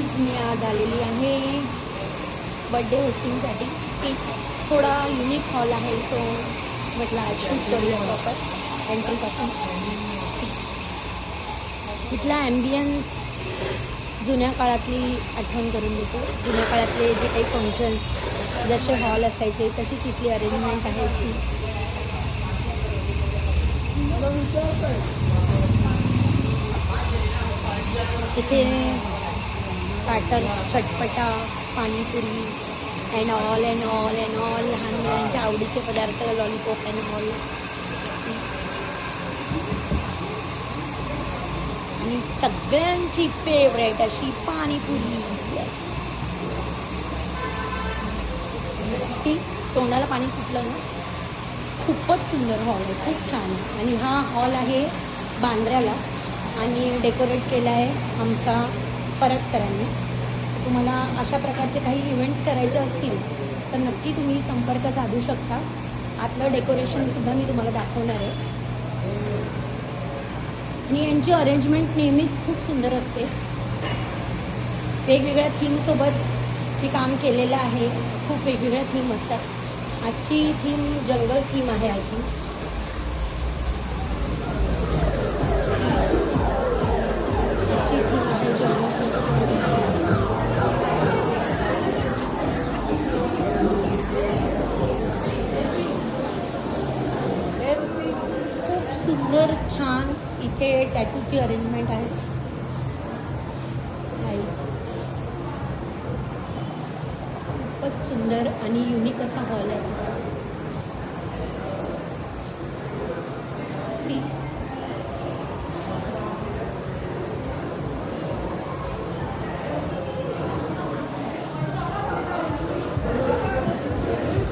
Guys मी आज आलेली आहे बर्थडे होस्टिंगसाठी. थोडा युनिक हॉल आहे, सो म्हटलं आज शूट करूया प्रॉपर एंट्रीपासून. इथला ॲम्बियन्स जुन्या काळातली आठवण करून देतो. जुन्या काळातले जे काही फंक्शन्स जसे हॉल असायचे तशीच इथली अरेंजमेंट आहे ती. इथे स्टार्टर्स, चटपटा, panipuri and all and all and all, लहान मुलांच्या आवडीचे पदार्थ, लॉलीपॉप अँड ऑल. आणि सगळ्यांची फेवरेट अशी पाणीपुरी. सी तोंडाला पाणी सुटलं ना. खूपच सुंदर हॉल आहे, खूप छान आहे. आणि हा हॉल आहे बांद्र्याला आणि डेकोरेट केला आहे आमच्या परब सरांनी. तुम्हाला अशा प्रकारचे काही इव्हेंट्स करायचे असतील तर नक्की तुम्ही संपर्क साधू शकता. आतलं डेकोरेशनसुद्धा मी तुम्हाला दाखवणार आहे. आणि यांची अरेंजमेंट नेहमीच खूप सुंदर असते. वेगवेगळ्या थीमसोबत मी काम केलेलं आहे. खूप वेगवेगळ्या थीम असतात. आजची थीम जंगल थीम आहे. आय थिंक आजची थीम आहे जंगल थीम. खूप सुंदर छान इथे टॅटूची अरेंजमेंट आहे. खूपच सुंदर आणि युनिक असा हॉल आहे. सी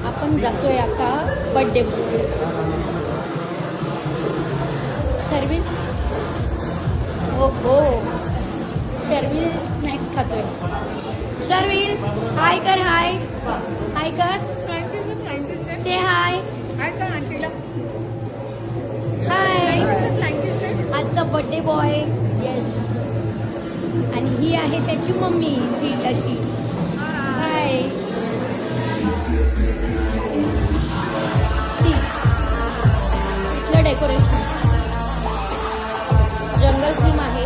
आपण जातोय आता बर्थडे मध्ये. शर्विल, हो हो, शर्विल स्नॅक्स खातोय. शर्विल हाय कर, हाय हाय कर, से हाय हाय. आजचा बर्थडे बॉय. येस. आणि ही आहे त्याची मम्मी स्वीट अशी. हाय. सी इथलं डेकोरेशन जंगल थीम आहे.